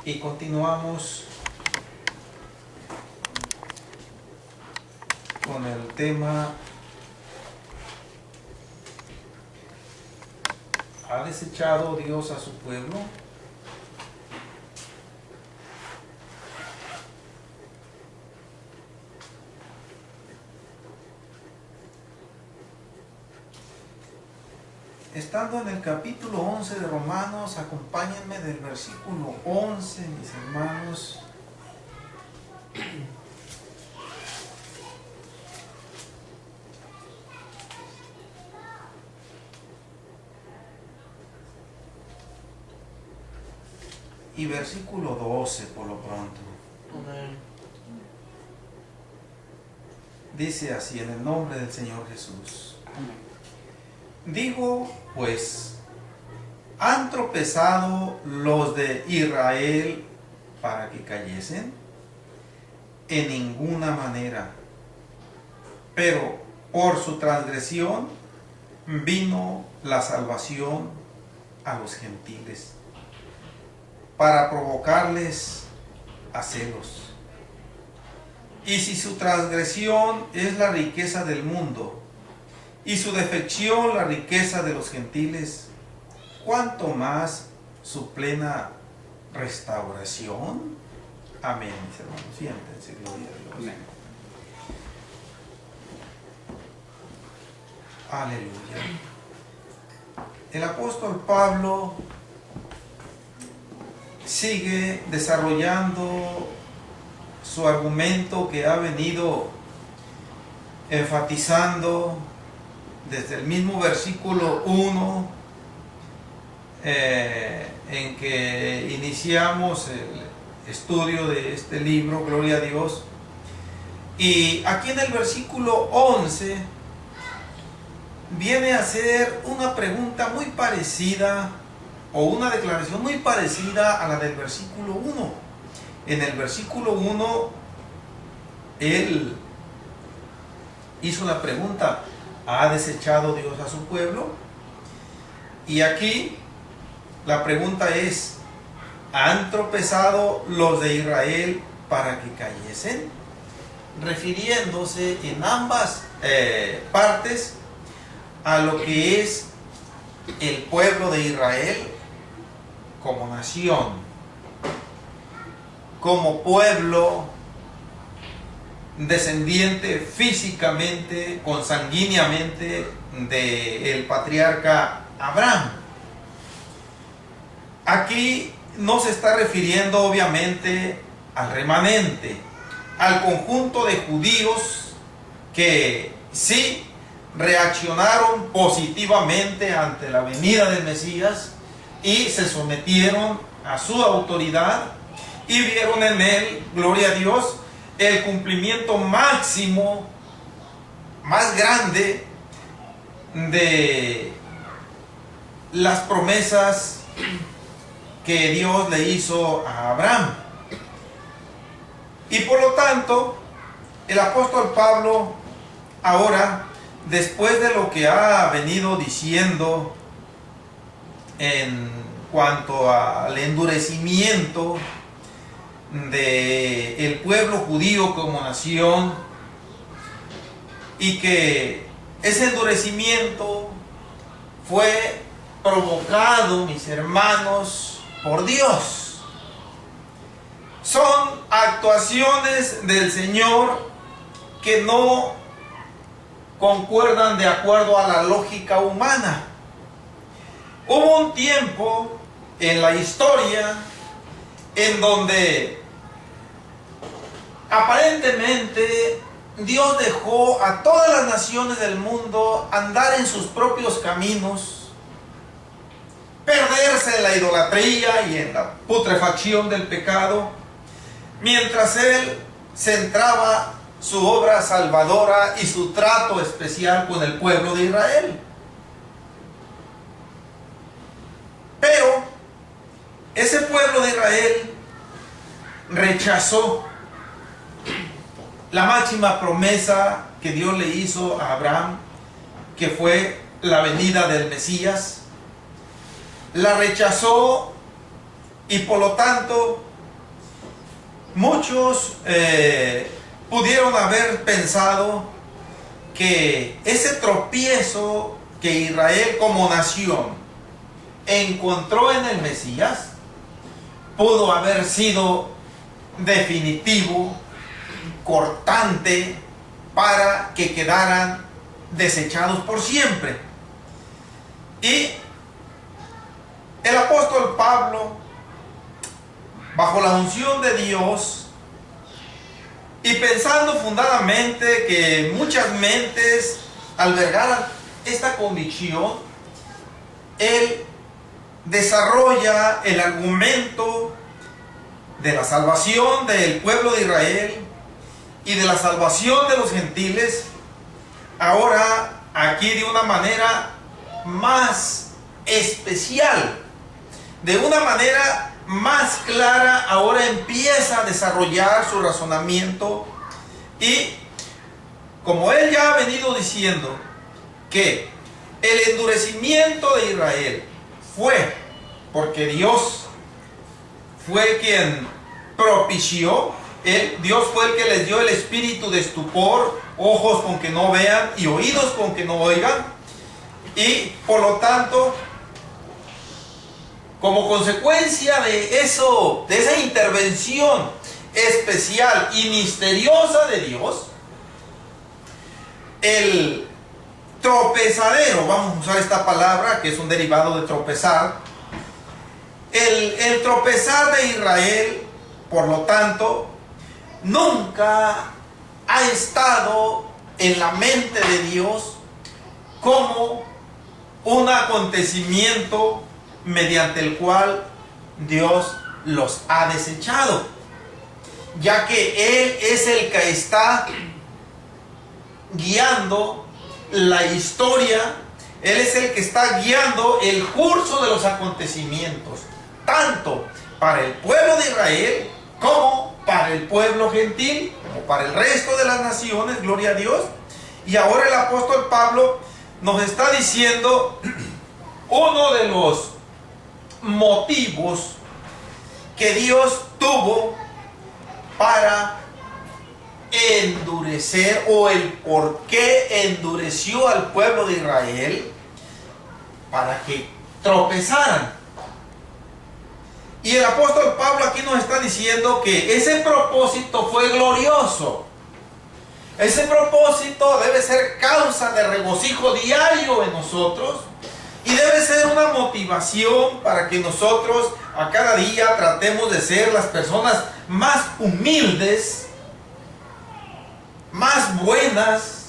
Y continuamos con el tema: ¿ha desechado Dios a su pueblo? Estando en el capítulo 11 de Romanos, acompáñenme del versículo 11, mis hermanos. Y versículo 12 por lo pronto. Dice así, en el nombre del Señor Jesús. Digo, pues, ¿han tropezado los de Israel para que cayesen? En ninguna manera. Pero por su transgresión vino la salvación a los gentiles, para provocarles a celos. Y si su transgresión es la riqueza del mundo, y su defección la riqueza de los gentiles, ¿cuánto más su plena restauración? Amén, mis hermanos. Siéntense, gloria a Dios. Amén. Aleluya. El apóstol Pablo sigue desarrollando su argumento que ha venido enfatizando desde el mismo versículo 1 en que iniciamos el estudio de este libro, gloria a Dios. Y aquí en el versículo 11 viene a hacer una pregunta muy parecida, o una declaración muy parecida a la del versículo 1. En el versículo 1 él hizo una pregunta: ¿ha desechado Dios a su pueblo? Y aquí la pregunta es: ¿han tropezado los de Israel para que cayesen? Refiriéndose en ambas partes a lo que es el pueblo de Israel como nación, como pueblo descendiente físicamente, consanguíneamente del patriarca Abraham. Aquí no se está refiriendo obviamente al remanente, al conjunto de judíos que sí reaccionaron positivamente ante la venida del Mesías y se sometieron a su autoridad y vieron en él, gloria a Dios, el cumplimiento máximo, más grande de las promesas que Dios le hizo a Abraham. Y por lo tanto, el apóstol Pablo ahora, después de lo que ha venido diciendo en cuanto al endurecimiento del pueblo judío como nación, y que ese endurecimiento fue provocado, mis hermanos, por Dios. Son actuaciones del Señor que no concuerdan de acuerdo a la lógica humana. Hubo un tiempo en la historia en donde aparentemente Dios dejó a todas las naciones del mundo andar en sus propios caminos, perderse en la idolatría y en la putrefacción del pecado, mientras Él centraba su obra salvadora y su trato especial con el pueblo de Israel. Pero ese pueblo de Israel rechazó la máxima promesa que Dios le hizo a Abraham, que fue la venida del Mesías. La rechazó y por lo tanto Muchos pudieron haber pensado que ese tropiezo que Israel como nación encontró en el Mesías pudo haber sido definitivo, cortante, para que quedaran desechados por siempre. Y el apóstol Pablo, bajo la unción de Dios y pensando fundadamente que muchas mentes albergaran esta convicción, él desarrolla el argumento de la salvación del pueblo de Israel y de la salvación de los gentiles, ahora aquí de una manera más especial, de una manera más clara. Ahora empieza a desarrollar su razonamiento, y como él ya ha venido diciendo que el endurecimiento de Israel fue porque Dios fue quien propició, Dios fue el que les dio el espíritu de estupor, ojos con que no vean y oídos con que no oigan, y por lo tanto, como consecuencia de eso, de esa intervención especial y misteriosa de Dios, el tropezadero, vamos a usar esta palabra que es un derivado de tropezar, el tropezar de Israel, por lo tanto, nunca ha estado en la mente de Dios como un acontecimiento mediante el cual Dios los ha desechado, ya que Él es el que está guiando la historia, Él es el que está guiando el curso de los acontecimientos, tanto para el pueblo de Israel como para el pueblo gentil, como para el resto de las naciones, gloria a Dios. Y ahora el apóstol Pablo nos está diciendo uno de los motivos que Dios tuvo para endurecer, o el por qué endureció al pueblo de Israel para que tropezaran. Y el apóstol Pablo aquí nos está diciendo que ese propósito fue glorioso. Ese propósito debe ser causa de regocijo diario en nosotros, y debe ser una motivación para que nosotros a cada día tratemos de ser las personas más humildes, más buenas,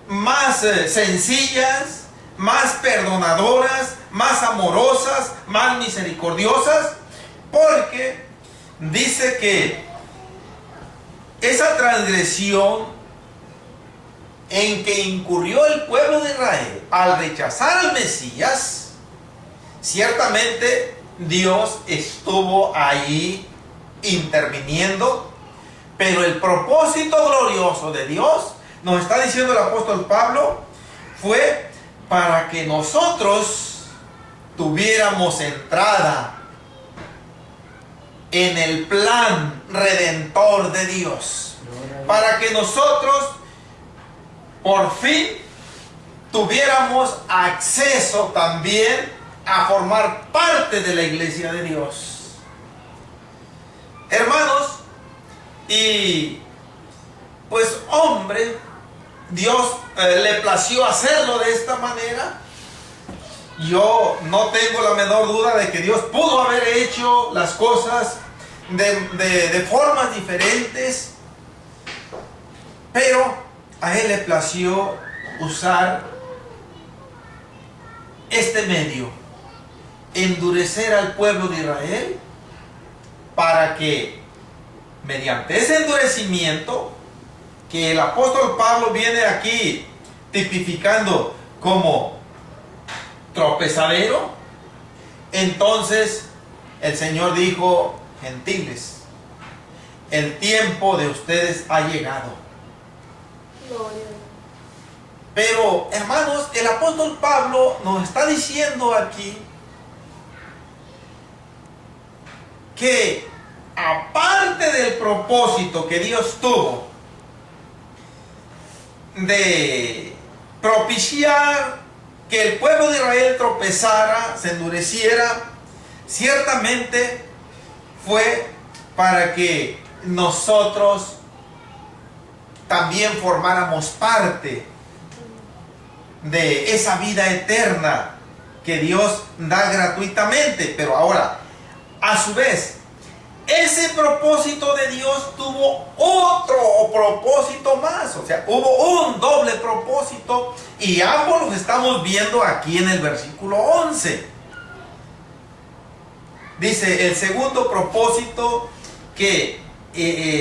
más sencillas, más perdonadoras, más amorosas, más misericordiosas, porque dice que esa transgresión en que incurrió el pueblo de Israel al rechazar al Mesías, ciertamente Dios estuvo ahí interviniendo, pero el propósito glorioso de Dios, nos está diciendo el apóstol Pablo, fue para que nosotros tuviéramos entrada en el plan redentor de Dios, para que nosotros por fin tuviéramos acceso también a formar parte de la iglesia de Dios. Hermanos, y pues hombre, Dios le plació hacerlo de esta manera. Yo no tengo la menor duda de que Dios pudo haber hecho las cosas de formas diferentes, pero a Él le plació usar este medio, endurecer al pueblo de Israel, para que mediante ese endurecimiento que el apóstol Pablo viene aquí tipificando como tropezadero, entonces el Señor dijo: gentiles, el tiempo de ustedes ha llegado. Pero hermanos, el apóstol Pablo nos está diciendo aquí que aparte propósito que Dios tuvo de propiciar que el pueblo de Israel tropezara, se endureciera, ciertamente fue para que nosotros también formáramos parte de esa vida eterna que Dios da gratuitamente. Pero ahora, a su vez, ese propósito de Dios tuvo otro propósito más. O sea, hubo un doble propósito, y ambos los estamos viendo aquí en el versículo 11. Dice el segundo propósito que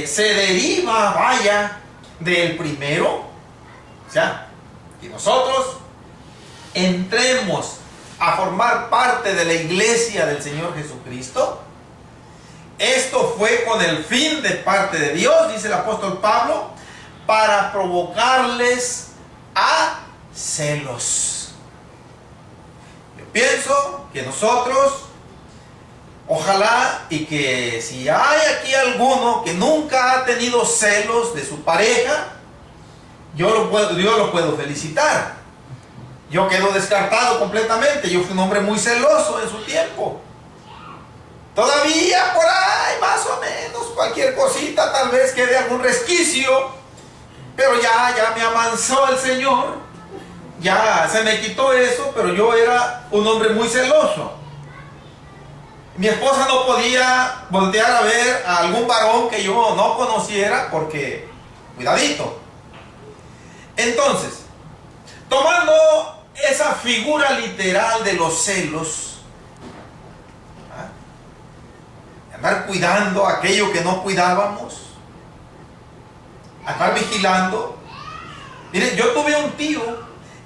se deriva, vaya, del primero. O sea, que nosotros entremos a formar parte de la iglesia del Señor Jesucristo. Esto fue con el fin de parte de Dios, dice el apóstol Pablo, para provocarles a celos. Yo pienso que nosotros, ojalá, y que si hay aquí alguno que nunca ha tenido celos de su pareja, yo lo puedo felicitar. Yo quedo descartado completamente. Yo fui un hombre muy celoso en su tiempo. Todavía por ahí, más o menos, cualquier cosita, tal vez quede algún resquicio, pero ya me amansó el Señor, ya se me quitó eso, pero yo era un hombre muy celoso. Mi esposa no podía voltear a ver a algún varón que yo no conociera, porque, cuidadito. Entonces, tomando esa figura literal de los celos, andar cuidando aquello que no cuidábamos, andar vigilando. Miren, yo tuve un tío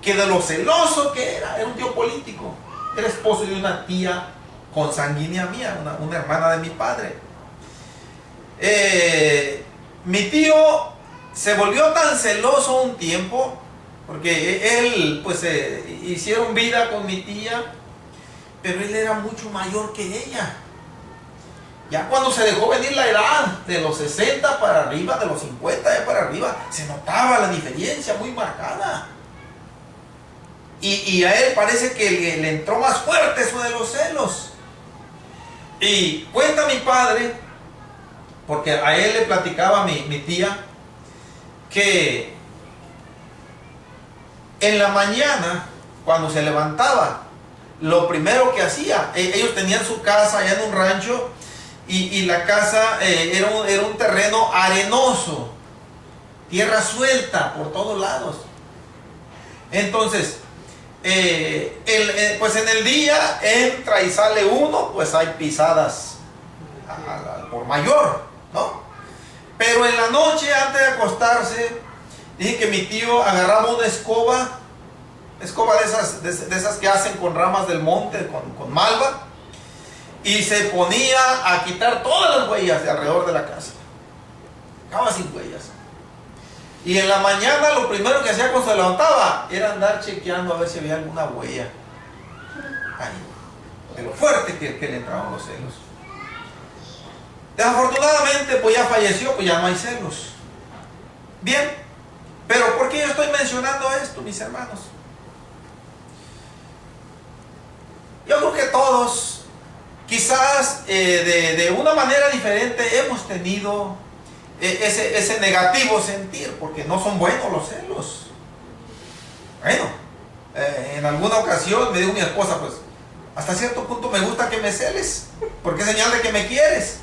que, de lo celoso que era un tío político, era esposo de una tía consanguínea mía, una hermana de mi padre. Mi tío se volvió tan celoso un tiempo, porque él, pues, hicieron vida con mi tía, pero él era mucho mayor que ella. Ya cuando se dejó venir la edad de los 60 para arriba, de los 50 ya para arriba, se notaba la diferencia muy marcada. Y a él parece que le entró más fuerte eso de los celos. Y cuenta mi padre, porque a él le platicaba mi tía, que en la mañana, cuando se levantaba, lo primero que hacía, ellos tenían su casa allá en un rancho, y la casa era un terreno arenoso, tierra suelta por todos lados. Entonces, pues en el día entra y sale uno, pues hay pisadas por mayor, ¿no? Pero en la noche, antes de acostarse, dije que mi tío agarraba una escoba de esas que hacen con ramas del monte, con malva, y se ponía a quitar todas las huellas de alrededor de la casa. Acaba sin huellas. Y en la mañana lo primero que hacía cuando se levantaba era andar chequeando a ver si había alguna huella ahí, de lo fuerte que le entraban los celos. Desafortunadamente, pues ya falleció, pues ya no hay celos. Bien, pero ¿por qué yo estoy mencionando esto, mis hermanos? Yo creo que todos, quizás de una manera diferente, hemos tenido ese negativo sentir, porque no son buenos los celos. Bueno, en alguna ocasión me dijo mi esposa, pues hasta cierto punto me gusta que me celes, porque es señal de que me quieres.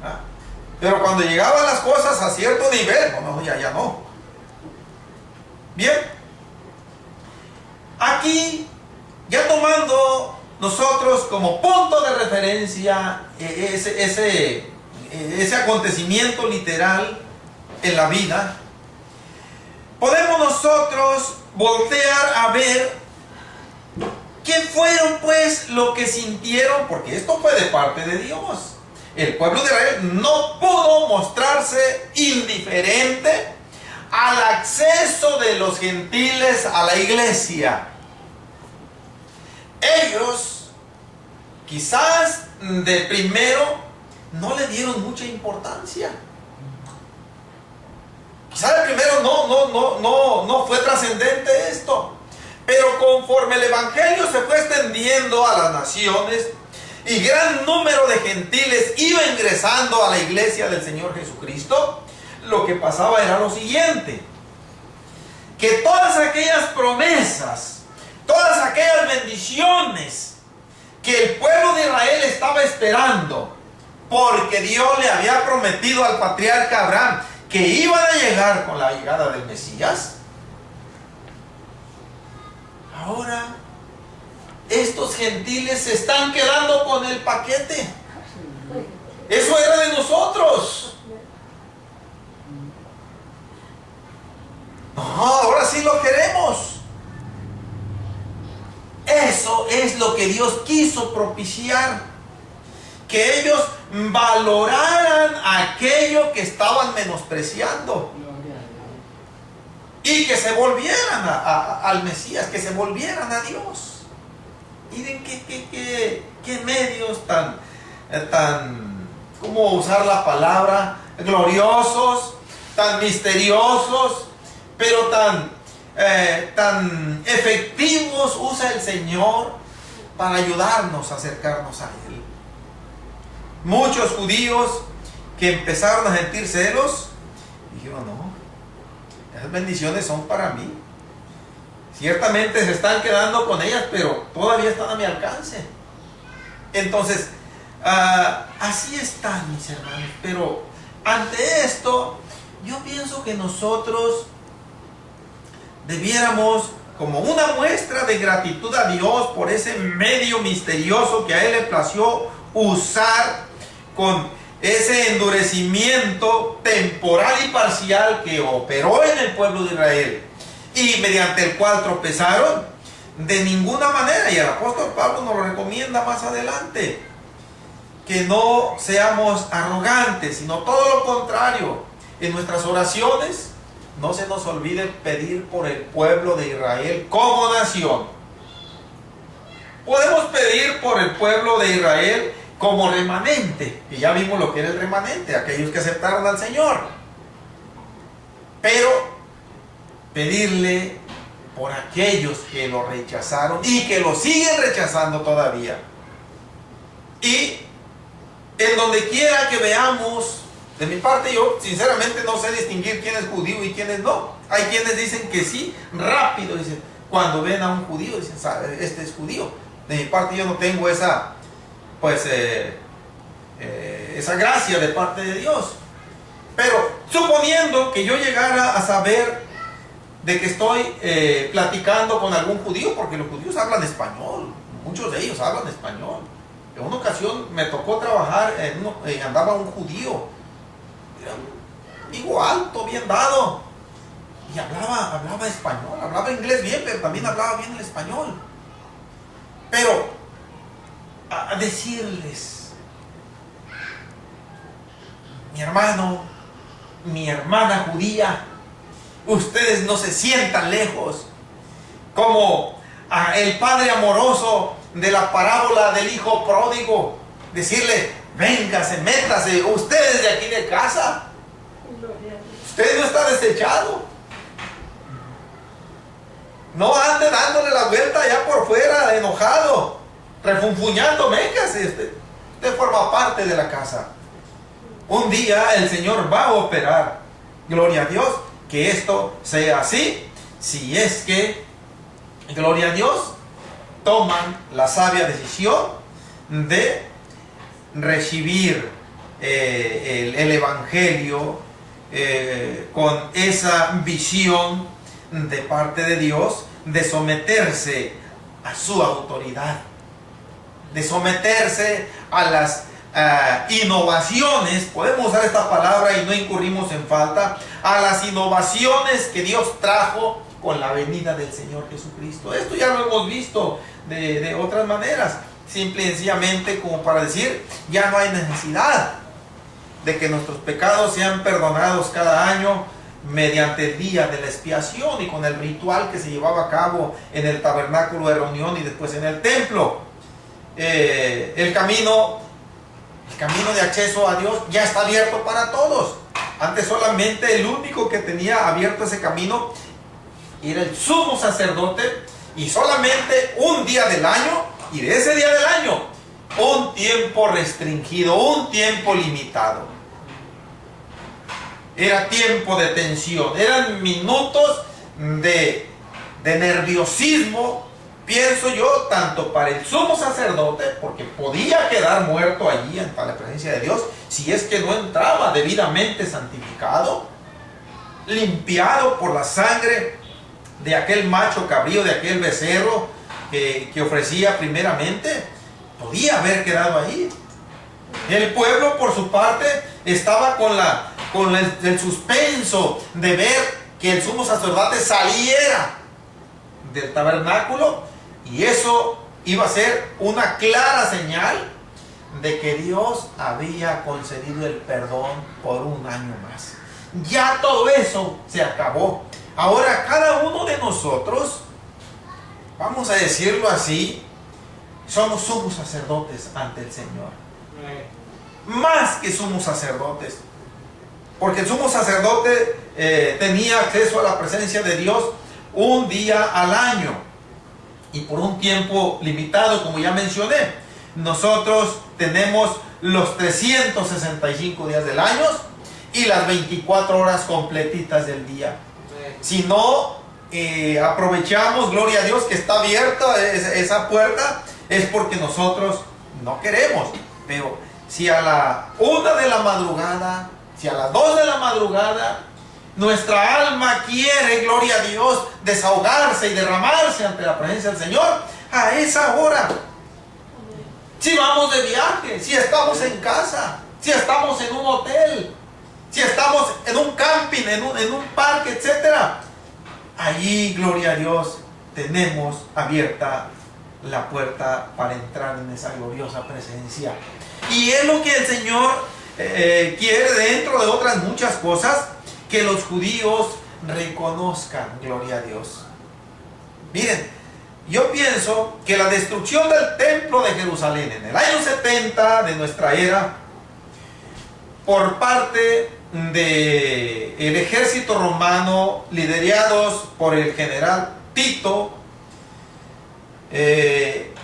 ¿Ah? Pero cuando llegaban las cosas a cierto nivel, no, ya no. Bien, aquí ya tomando nosotros como punto de referencia ese acontecimiento literal en la vida, podemos nosotros voltear a ver qué fueron pues lo que sintieron, porque esto fue de parte de Dios. El pueblo de Israel no pudo mostrarse indiferente al acceso de los gentiles a la iglesia. Ellos quizás de primero no le dieron mucha importancia. Quizá el primero no fue trascendente esto, pero conforme el evangelio se fue extendiendo a las naciones y gran número de gentiles iba ingresando a la iglesia del Señor Jesucristo, lo que pasaba era lo siguiente: que todas aquellas promesas, todas aquellas bendiciones que el pueblo de Israel estaba esperando, porque Dios le había prometido al patriarca Abraham que iban a llegar con la llegada del Mesías, ahora estos gentiles se están quedando con el paquete. Eso era de nosotros. No, ahora sí lo queremos. Eso es lo que Dios quiso propiciar, que ellos valoraran aquello que estaban menospreciando y que se volvieran al Mesías, que se volvieran a Dios. Miren qué medios tan, ¿cómo usar la palabra? Gloriosos, tan misteriosos, pero tan efectivos usa el Señor para ayudarnos a acercarnos a Él. Muchos judíos que empezaron a sentir celos dijeron: no, esas bendiciones son para mí. Ciertamente se están quedando con ellas, pero todavía están a mi alcance. Entonces, así están, mis hermanos. Pero ante esto, yo pienso que nosotros debiéramos, como una muestra de gratitud a Dios por ese medio misterioso que a Él le plació usar, con ese endurecimiento temporal y parcial que operó en el pueblo de Israel y mediante el cual tropezaron, de ninguna manera, y el apóstol Pablo nos lo recomienda más adelante, que no seamos arrogantes, sino todo lo contrario. En nuestras oraciones no se nos olvide pedir por el pueblo de Israel como nación. Podemos pedir por el pueblo de Israel como remanente, y ya vimos lo que era el remanente, aquellos que aceptaron al Señor. Pero pedirle por aquellos que lo rechazaron y que lo siguen rechazando todavía. Y en donde quiera que veamos, de mi parte yo sinceramente no sé distinguir quién es judío y quién es no. Hay quienes dicen que sí, rápido, dicen, cuando ven a un judío, dicen, este es judío. De mi parte yo no tengo esa, pues, esa gracia de parte de Dios. Pero suponiendo que yo llegara a saber de que estoy platicando con algún judío, porque los judíos hablan español, muchos de ellos hablan español. En una ocasión me tocó trabajar, andaba un judío, era un amigo alto, bien dado, y hablaba español, hablaba inglés bien, pero también hablaba bien el español. Pero a decirles, mi hermano, mi hermana judía, ustedes no se sientan lejos, como el padre amoroso de la parábola del hijo pródigo, decirle, véngase, métase, ustedes de aquí de casa, usted no está desechado, no ande dándole la vuelta allá por fuera, enojado, refunfuñando, véngase, usted forma parte de la casa. Un día el Señor va a operar, gloria a Dios, que esto sea así, si es que, gloria a Dios, toman la sabia decisión de recibir el Evangelio con esa visión de parte de Dios, de someterse a su autoridad, de someterse a las innovaciones, podemos usar esta palabra y no incurrimos en falta, a las innovaciones que Dios trajo con la venida del Señor Jesucristo. Esto ya lo hemos visto de otras maneras, simple y sencillamente como para decir, ya no hay necesidad de que nuestros pecados sean perdonados cada año mediante el día de la expiación y con el ritual que se llevaba a cabo en el tabernáculo de reunión y después en el templo. El camino El camino de acceso a Dios ya está abierto para todos. Antes solamente el único que tenía abierto ese camino era el sumo sacerdote, y solamente un día del año, y de ese día del año, un tiempo restringido, un tiempo limitado. Era tiempo de tensión, eran minutos de nerviosismo, pienso yo, tanto para el sumo sacerdote, porque podía quedar muerto allí ante la presencia de Dios, si es que no entraba debidamente santificado, limpiado por la sangre de aquel macho cabrío, de aquel becerro que ofrecía primeramente, podía haber quedado ahí. El pueblo, por su parte, estaba con el suspenso de ver que el sumo sacerdote saliera del tabernáculo, y eso iba a ser una clara señal de que Dios había concedido el perdón por un año más. Ya todo eso se acabó. Ahora cada uno de nosotros, vamos a decirlo así, somos sumos sacerdotes ante el Señor. Más que sumos sacerdotes. Porque el sumo sacerdote tenía acceso a la presencia de Dios un día al año, y por un tiempo limitado, como ya mencioné. Nosotros tenemos los 365 días del año y las 24 horas completitas del día. Si no aprovechamos, gloria a Dios, que está abierta esa puerta, es porque nosotros no queremos. Pero si a la 1 de la madrugada, si a las 2 de la madrugada, nuestra alma quiere, gloria a Dios, desahogarse y derramarse ante la presencia del Señor, a esa hora, si vamos de viaje, si estamos en casa, si estamos en un hotel, si estamos en un camping, en un parque, etc., allí, gloria a Dios, tenemos abierta la puerta para entrar en esa gloriosa presencia. Y es lo que el Señor quiere, dentro de otras muchas cosas, que los judíos reconozcan, gloria a Dios. Miren, yo pienso que la destrucción del templo de Jerusalén en el año 70 de nuestra era, por parte del ejército romano, liderados por el general Tito,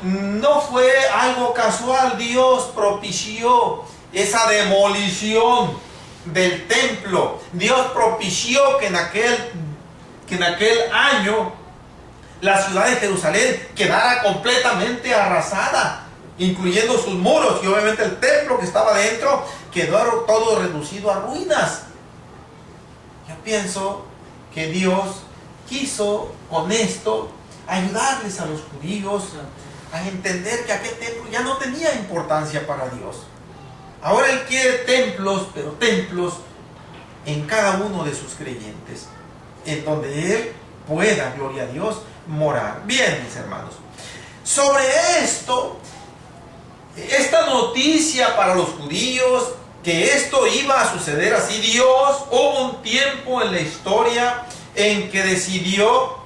no fue algo casual. Dios propició esa demolición del templo. Dios propició que en aquel año la ciudad de Jerusalén quedara completamente arrasada, incluyendo sus muros, y obviamente el templo que estaba dentro quedó todo reducido a ruinas. Yo pienso que Dios quiso con esto ayudarles a los judíos a entender que aquel templo ya no tenía importancia para Dios. Ahora Él quiere templos, pero templos en cada uno de sus creyentes, en donde Él pueda, gloria a Dios, morar. Bien, mis hermanos, sobre esto, esta noticia para los judíos, que esto iba a suceder así, Dios hubo un tiempo en la historia en que decidió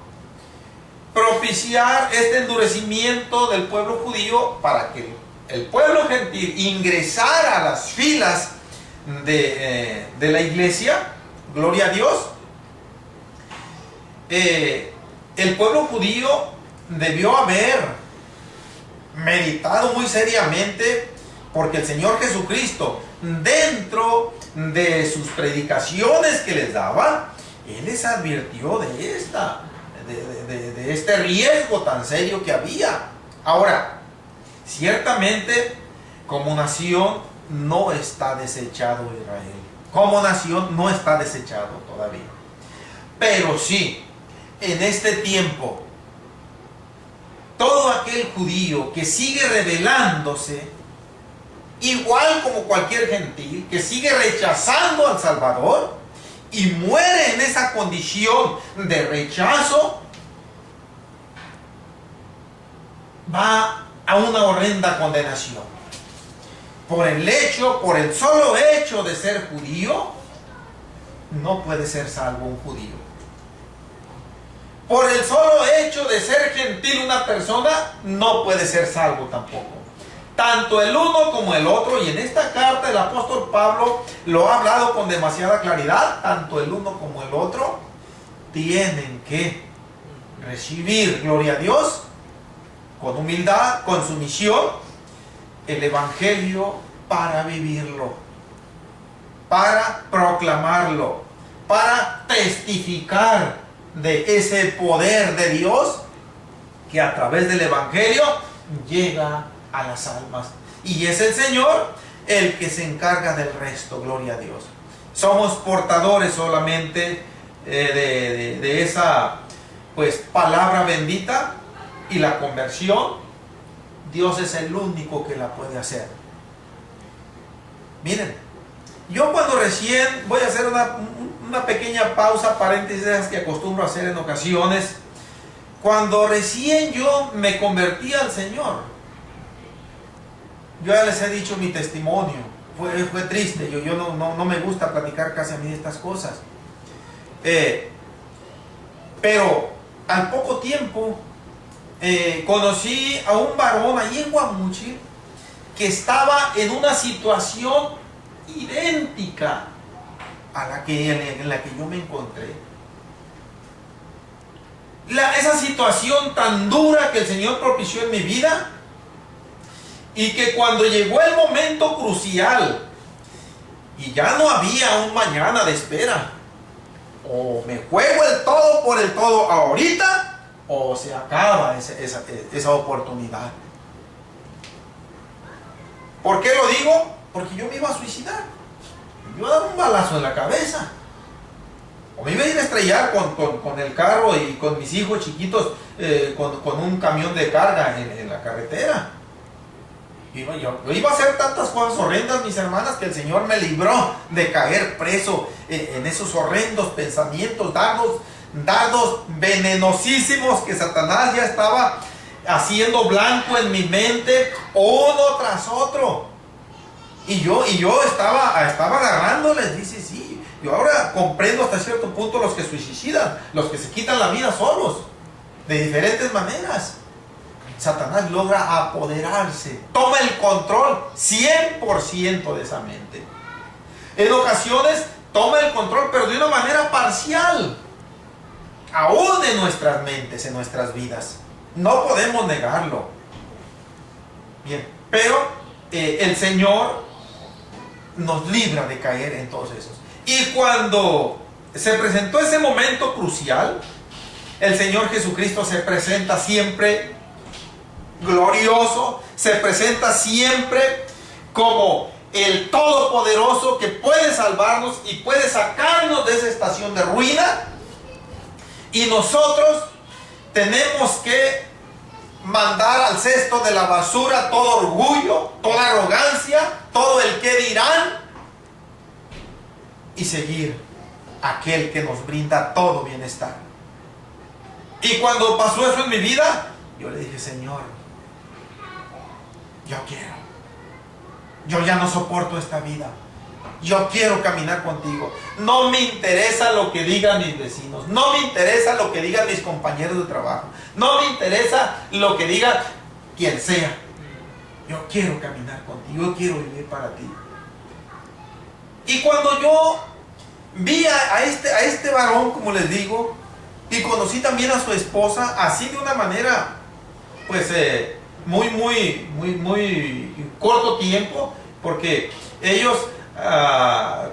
propiciar este endurecimiento del pueblo judío para que el pueblo gentil ingresara a las filas de la iglesia, gloria a Dios. El pueblo judío debió haber meditado muy seriamente, porque el Señor Jesucristo, dentro de sus predicaciones que les daba, Él les advirtió de este riesgo tan serio que había. Ahora, ciertamente, como nación no está desechado Israel. Como nación no está desechado todavía. Pero sí, en este tiempo, todo aquel judío que sigue rebelándose, igual como cualquier gentil, que sigue rechazando al Salvador y muere en esa condición de rechazo, va a una horrenda condenación. Por el solo hecho de ser judío, no puede ser salvo un judío. Por el solo hecho de ser gentil una persona, no puede ser salvo tampoco. tanto el uno como el otro, y en esta carta el apóstol Pablo lo ha hablado con demasiada claridad, tanto el uno como el otro tienen que recibir, gloria a Dios, con humildad, con sumisión, el evangelio para vivirlo, para proclamarlo, para testificar de ese poder de Dios que a través del evangelio llega a las almas. Y es el Señor el que se encarga del resto, gloria a Dios. Somos portadores solamente de esa pues palabra bendita, y la conversión Dios es el único que la puede hacer. Miren, yo cuando recién, voy a hacer una pequeña pausa, paréntesis que acostumbro a hacer en ocasiones. Cuando recién yo me convertí al Señor, yo ya les he dicho mi testimonio, fue triste, yo no me gusta platicar casi a mí de estas cosas. Pero al poco tiempo conocí a un varón allí en Guamúchil que estaba en una situación idéntica a en la que yo me encontré. Esa situación tan dura que el Señor propició en mi vida, y que cuando llegó el momento crucial y ya no había un mañana de espera, o me juego el todo por el todo ahorita, o se acaba esa oportunidad. ¿Por qué lo digo? Porque yo me iba a suicidar, me iba a dar un balazo en la cabeza, o me iba a ir a estrellar con el carro y con mis hijos chiquitos, con un camión de carga en la carretera. Yo iba a hacer tantas cosas horrendas, mis hermanas, que el Señor me libró de caer preso en esos horrendos pensamientos, dardos venenosísimos que Satanás ya estaba haciendo blanco en mi mente, uno tras otro. Y yo estaba agarrándoles. Dice, sí, yo ahora comprendo hasta cierto punto los que suicidan, los que se quitan la vida solos, de diferentes maneras. Satanás logra apoderarse, toma el control 100% de esa mente. En ocasiones toma el control, pero de una manera parcial, aún de nuestras mentes, en nuestras vidas. No podemos negarlo. Bien, pero el Señor nos libra de caer en todos esos. Y cuando se presentó ese momento crucial, el Señor Jesucristo se presenta siempre glorioso, se presenta siempre como el Todopoderoso que puede salvarnos y puede sacarnos de esa estación de ruina. Y nosotros tenemos que mandar al cesto de la basura todo orgullo, toda arrogancia, todo el que dirán, y seguir a aquel que nos brinda todo bienestar. Y cuando pasó eso en mi vida, yo le dije, Señor, yo ya no soporto esta vida. Yo quiero caminar contigo. No me interesa lo que digan mis vecinos. No me interesa lo que digan mis compañeros de trabajo. No me interesa lo que diga quien sea. Yo quiero caminar contigo. Yo quiero vivir para ti. Y cuando yo vi a este varón, como les digo, y conocí también a su esposa, así de una manera, pues, muy corto tiempo, porque ellos,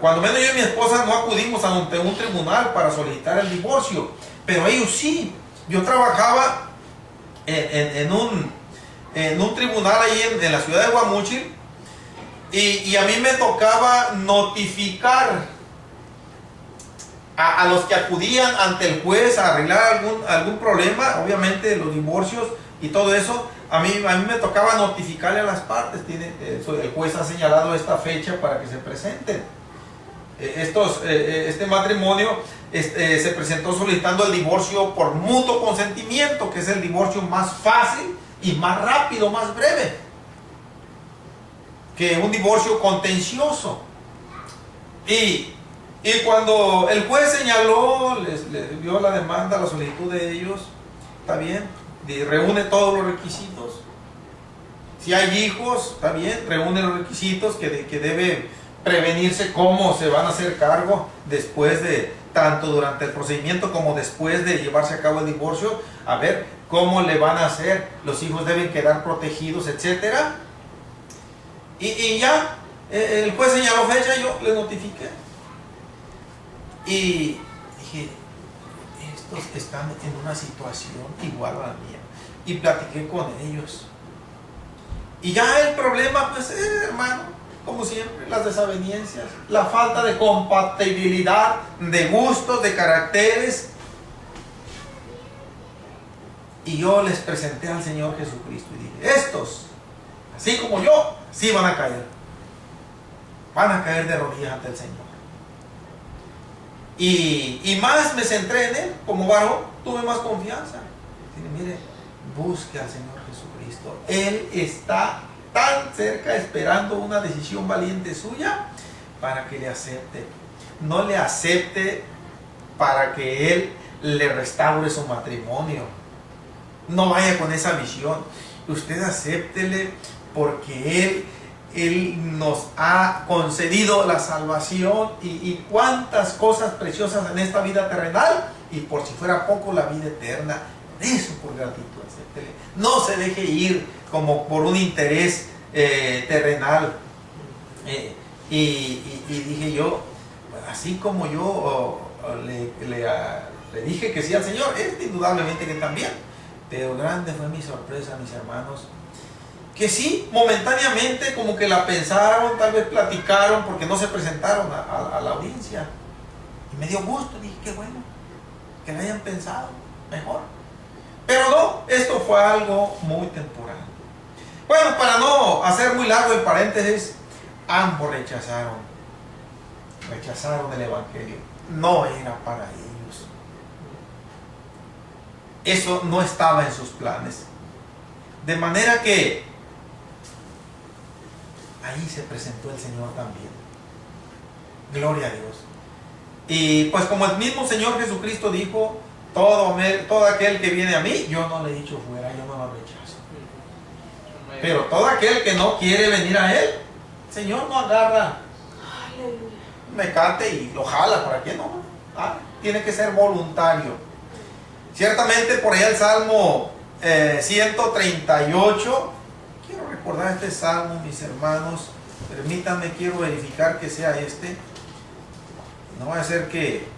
cuando menos yo y mi esposa no acudimos ante un tribunal para solicitar el divorcio, pero ellos sí. Yo trabajaba en un tribunal ahí en la ciudad de Guamúchil, y a mí me tocaba notificar a los que acudían ante el juez a arreglar algún problema, obviamente los divorcios y todo eso. A mí me tocaba notificarle a las partes. El juez ha señalado esta fecha para que se presenten. Este matrimonio se presentó solicitando el divorcio por mutuo consentimiento, que es el divorcio más fácil y más rápido, más breve que un divorcio contencioso. Y cuando el juez señaló, les dio la demanda, la solicitud de ellos, está bien, reúne todos los requisitos. Si hay hijos, está bien, reúne los requisitos que debe prevenirse, cómo se van a hacer cargo después de, tanto durante el procedimiento como después de llevarse a cabo el divorcio, a ver cómo le van a hacer, los hijos deben quedar protegidos, etcétera. Y ya, el juez señaló fecha, yo le notifiqué. Y dije, estos están en una situación igual a la mía. Y platiqué con ellos. Y ya el problema, pues, hermano, como siempre, las desavenencias, la falta de compatibilidad, de gustos, de caracteres. Y yo les presenté al Señor Jesucristo y dije, estos, así como yo, sí van a caer. Van a caer de rodillas ante el Señor. Y más me centré en Él, como varón, tuve más confianza. Dije, mire, busque al Señor Jesucristo. Él está tan cerca esperando una decisión valiente suya para que le acepte. No le acepte para que Él le restaure su matrimonio. No vaya con esa visión. Usted acéptele porque Él nos ha concedido la salvación y cuántas cosas preciosas en esta vida terrenal, y por si fuera poco la vida eterna. Eso por gratitud, acéptele. No se deje ir como por un interés terrenal. Y dije yo, así como yo le dije que sí al Señor, indudablemente que también. Pero grande fue mi sorpresa, mis hermanos, que sí, momentáneamente como que la pensaron, tal vez platicaron, porque no se presentaron a la audiencia. Y me dio gusto, dije, qué bueno, que la hayan pensado, mejor. Pero no, esto fue algo muy temporal. Bueno, para no hacer muy largo el paréntesis, ambos rechazaron el Evangelio. No era para ellos. Eso no estaba en sus planes. De manera que ahí se presentó el Señor también. Gloria a Dios. Y pues como el mismo Señor Jesucristo dijo, todo aquel que viene a mí, yo no le he dicho fuera, yo no lo rechazo. Pero todo aquel que no quiere venir a Él, el Señor no agarra mecate y lo jala, ¿para qué no? Tiene que ser voluntario. Ciertamente por allá el Salmo 138, quiero recordar este Salmo, mis hermanos, permítanme, quiero verificar que sea este. No va a ser que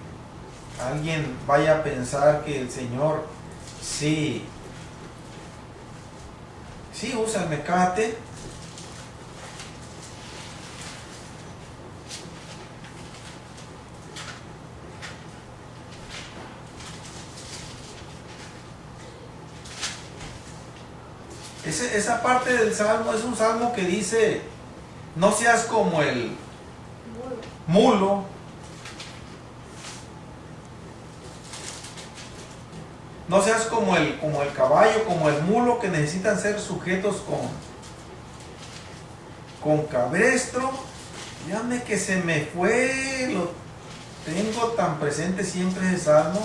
alguien vaya a pensar que el Señor sí usa el mecate. Esa parte del Salmo es un Salmo que dice, no seas como el mulo. No seas como el caballo, como el mulo, que necesitan ser sujetos con cabestro. Dígame que se me fue, lo tengo tan presente siempre ese Salmo.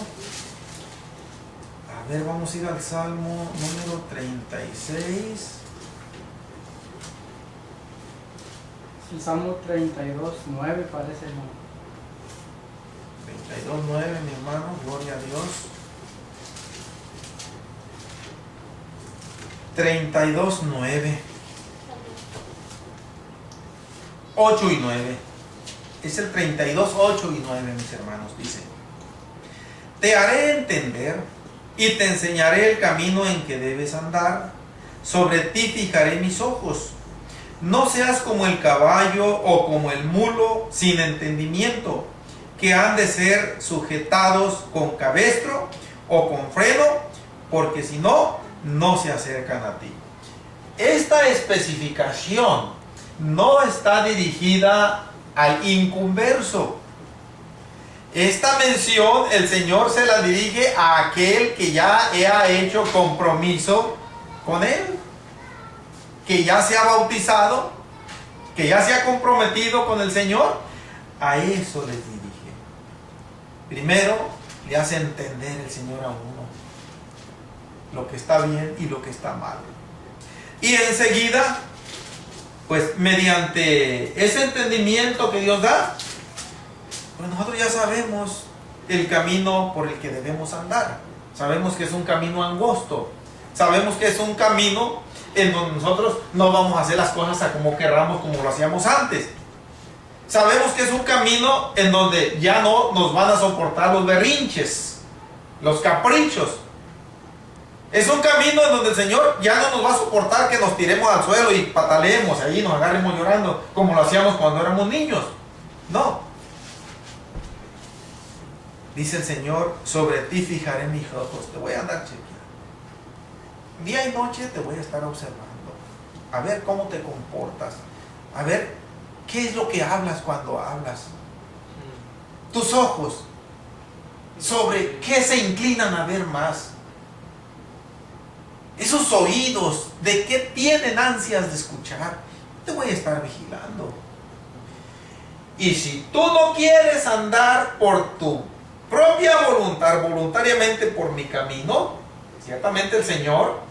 A ver, vamos a ir al Salmo número 36. El Salmo 32:9 parece, hermano. 32:9, mi hermano, gloria a Dios. 32:9. 8 y 9. Es el 32, 8 y 9, mis hermanos. Dice: te haré entender y te enseñaré el camino en que debes andar. Sobre ti fijaré mis ojos. No seas como el caballo o como el mulo sin entendimiento, que han de ser sujetados con cabestro o con freno, porque si no, no se acercan a ti. Esta especificación no está dirigida al inconverso. Esta mención el Señor se la dirige a aquel que ya ha hecho compromiso con Él, que ya se ha bautizado, que ya se ha comprometido con el Señor. A eso les dirige. Primero le hace entender el Señor a uno lo que está bien y lo que está mal. Y enseguida, pues mediante ese entendimiento que Dios da, pues nosotros ya sabemos el camino por el que debemos andar. Sabemos que es un camino angosto. Sabemos que es un camino en donde nosotros no vamos a hacer las cosas a como querramos, como lo hacíamos antes. Sabemos que es un camino en donde ya no nos van a soportar los berrinches, los caprichos. Es un camino en donde el Señor ya no nos va a soportar que nos tiremos al suelo y pataleemos ahí, nos agarremos llorando, como lo hacíamos cuando éramos niños. No. Dice el Señor, sobre ti fijaré mis ojos, te voy a andar chequeando. Día y noche te voy a estar observando, a ver cómo te comportas, a ver qué es lo que hablas cuando hablas. Tus ojos, sobre qué se inclinan a ver más. Esos oídos, de qué tienen ansias de escuchar, te voy a estar vigilando. Y si tú no quieres andar por tu propia voluntad, voluntariamente por mi camino, ciertamente el Señor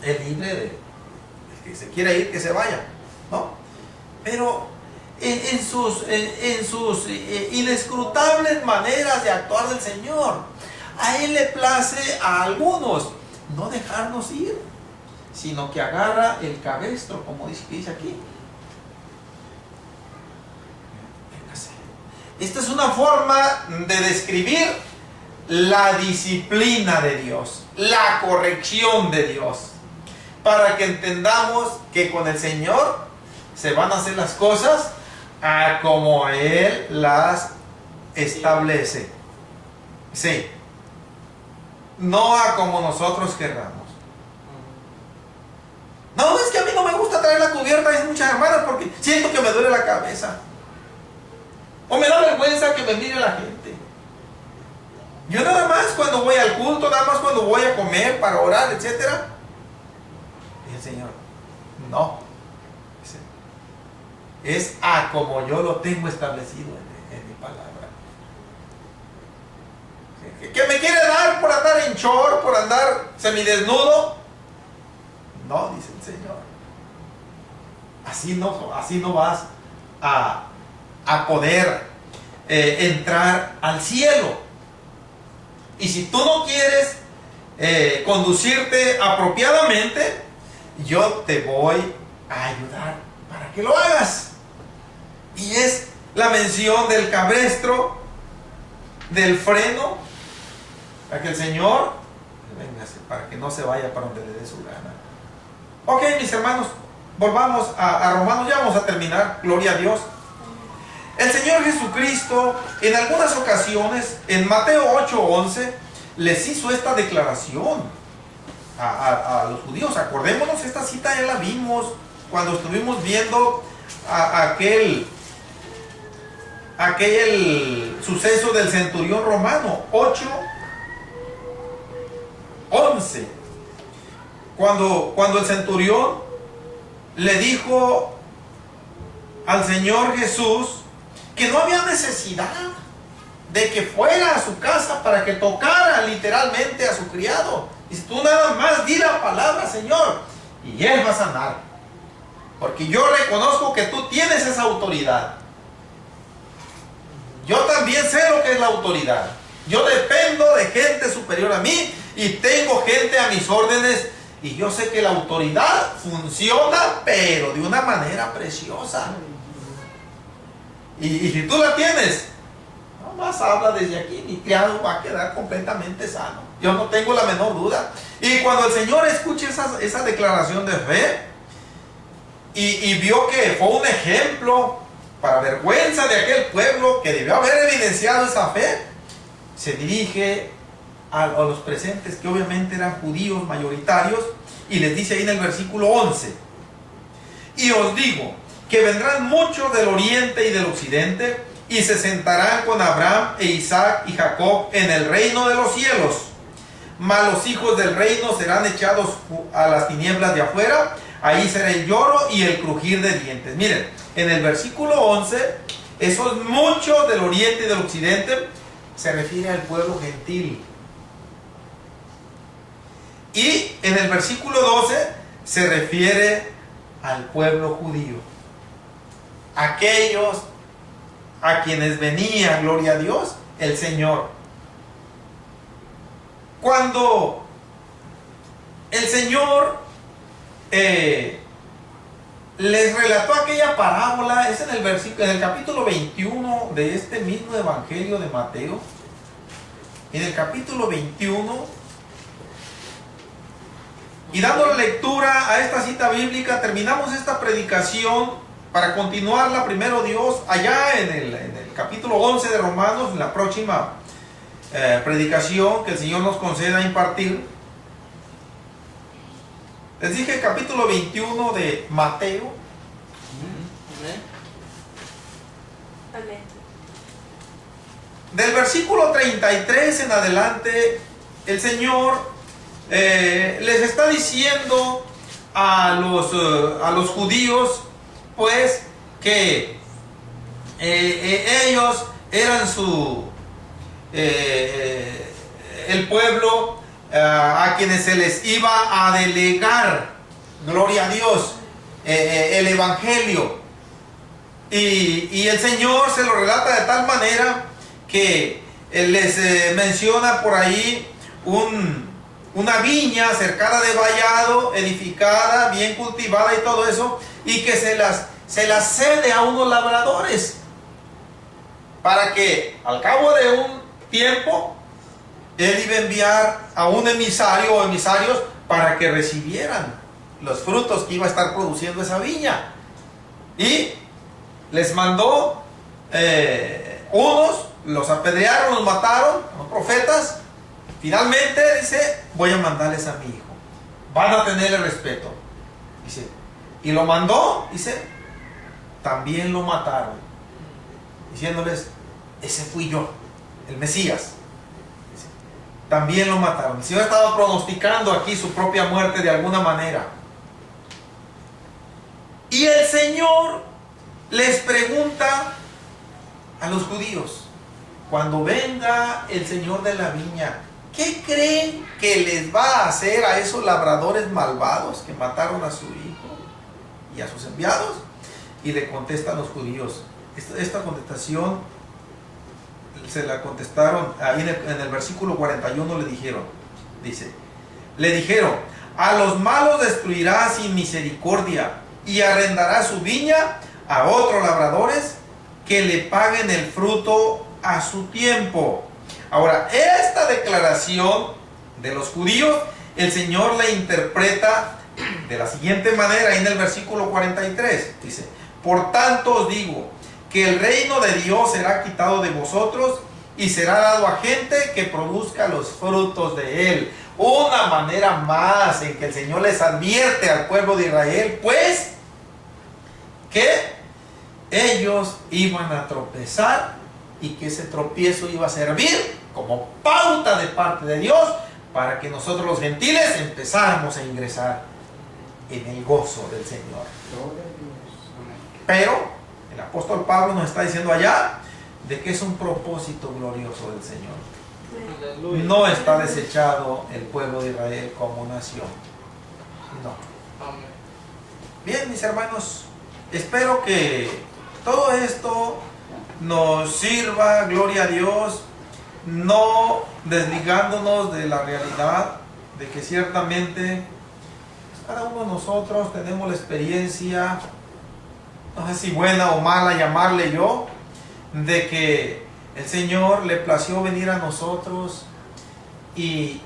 es libre de el que se quiera ir, que se vaya, ¿no? Pero en sus inescrutables maneras de actuar del Señor, a Él le place a algunos no dejarnos ir, sino que agarra el cabestro, como dice aquí. Esta es una forma de describir la disciplina de Dios, la corrección de Dios, para que entendamos que con el Señor se van a hacer las cosas a como Él las establece. Sí. No a como nosotros querramos. No, es que a mí no me gusta traer la cubierta, es muchas hermanas, porque siento que me duele la cabeza. O me da vergüenza que me mire la gente. Yo nada más cuando voy al culto, nada más cuando voy a comer, para orar, etc. Y el Señor, no. Es a como yo lo tengo establecido en mi palabra. ¿Que me quiere dar por andar en short, por andar semidesnudo? No, dice el Señor. Así no vas a poder entrar al cielo. Y si tú no quieres conducirte apropiadamente, yo te voy a ayudar para que lo hagas. Y es la mención del cabestro, del freno, para que el Señor venga, para que no se vaya para donde le dé su gana. Ok, mis hermanos, volvamos a Romanos, ya vamos a terminar, gloria a Dios. El Señor Jesucristo en algunas ocasiones, en Mateo 8:11, les hizo esta declaración a los judíos. Acordémonos, esta cita ya la vimos cuando estuvimos viendo aquel suceso del centurión romano, 8:11. Cuando el centurión le dijo al Señor Jesús que no había necesidad de que fuera a su casa para que tocara literalmente a su criado. Dice, tú nada más di la palabra, Señor, y él va a sanar. Porque yo reconozco que tú tienes esa autoridad. Yo también sé lo que es la autoridad. Yo dependo de gente superior a mí y tengo gente a mis órdenes. Y yo sé que la autoridad funciona, pero de una manera preciosa. Y si tú la tienes, nomás habla desde aquí, mi criado va a quedar completamente sano. Yo no tengo la menor duda. Y cuando el Señor escucha esa declaración de fe y vio que fue un ejemplo para vergüenza de aquel pueblo que debió haber evidenciado esa fe, se dirige a los presentes, que obviamente eran judíos mayoritarios, y les dice ahí en el versículo 11: y os digo que vendrán muchos del oriente y del occidente y se sentarán con Abraham e Isaac y Jacob en el reino de los cielos, mas los hijos del reino serán echados a las tinieblas de afuera, ahí será el lloro y el crujir de dientes. Miren, en el versículo 11, esos muchos del oriente y del occidente se refiere al pueblo gentil. Y en el versículo 12 se refiere al pueblo judío. Aquellos a quienes venía, gloria a Dios, el Señor. Cuando el Señor les relató aquella parábola, es en el capítulo 21 de este mismo evangelio de Mateo. En el capítulo 21, y dando lectura a esta cita bíblica, terminamos esta predicación para continuarla, primero Dios, allá en el capítulo 11 de Romanos, en la próxima predicación que el Señor nos conceda impartir. Les dije el capítulo 21 de Mateo. Amén. Del versículo 33 en adelante, el Señor les está diciendo a los judíos, pues, que ellos eran el pueblo a quienes se les iba a delegar, gloria a Dios, el evangelio. Y el Señor se lo relata de tal manera que les menciona por ahí una viña cercada de vallado, edificada, bien cultivada y todo eso, y que se las cede a unos labradores para que al cabo de un tiempo él iba a enviar a un emisario o emisarios para que recibieran los frutos que iba a estar produciendo esa viña. Y les mandó unos, los apedrearon, los mataron, los profetas. Finalmente dice, voy a mandarles a mi hijo, van a tenerle respeto, dice, y lo mandó, dice, también lo mataron, diciéndoles, ese fui yo, el Mesías. Dice, también lo mataron. El Señor estaba pronosticando aquí su propia muerte de alguna manera. Y el Señor les pregunta a los judíos, cuando venga el Señor de la viña, ¿qué creen que les va a hacer a esos labradores malvados que mataron a su hijo y a sus enviados? Y le contestan los judíos. Esta contestación se la contestaron ahí en el versículo 41. Le dijeron, a los malos destruirá sin misericordia y arrendará su viña a otros labradores que le paguen el fruto a su tiempo. Ahora, esta declaración de los judíos, el Señor la interpreta de la siguiente manera, en el versículo 43. Dice, por tanto os digo, que el reino de Dios será quitado de vosotros y será dado a gente que produzca los frutos de él. Una manera más en que el Señor les advierte al pueblo de Israel, pues, que ellos iban a tropezar y que ese tropiezo iba a servir como pauta de parte de Dios para que nosotros los gentiles empezáramos a ingresar en el gozo del Señor. Pero el apóstol Pablo nos está diciendo allá de que es un propósito glorioso del Señor. No está desechado el pueblo de Israel como nación. No. Bien, mis hermanos, espero que todo esto nos sirva, gloria a Dios, no desligándonos de la realidad de que ciertamente cada uno de nosotros tenemos la experiencia, no sé si buena o mala llamarle yo, de que el Señor le plació venir a nosotros y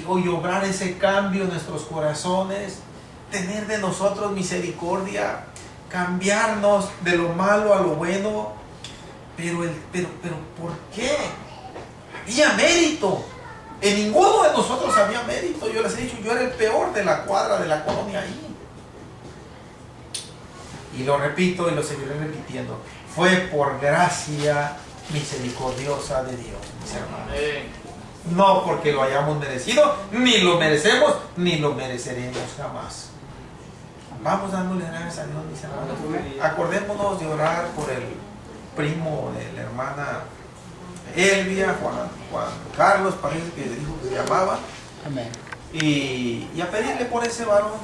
obrar ese cambio en nuestros corazones, tener de nosotros misericordia, cambiarnos de lo malo a lo bueno. Pero ¿por qué? Había mérito. En ninguno de nosotros había mérito. Yo les he dicho, yo era el peor de la cuadra, de la colonia ahí. Y lo repito y lo seguiré repitiendo. Fue por gracia misericordiosa de Dios, mis hermanos. No porque lo hayamos merecido, ni lo merecemos, ni lo mereceremos jamás. Vamos dándole gracias a Dios, mis hermanos. Acordémonos de orar por el primo de la hermana Elvia, Juan Carlos, parece que dijo que se llamaba. Amén. Y a pedirle por ese varón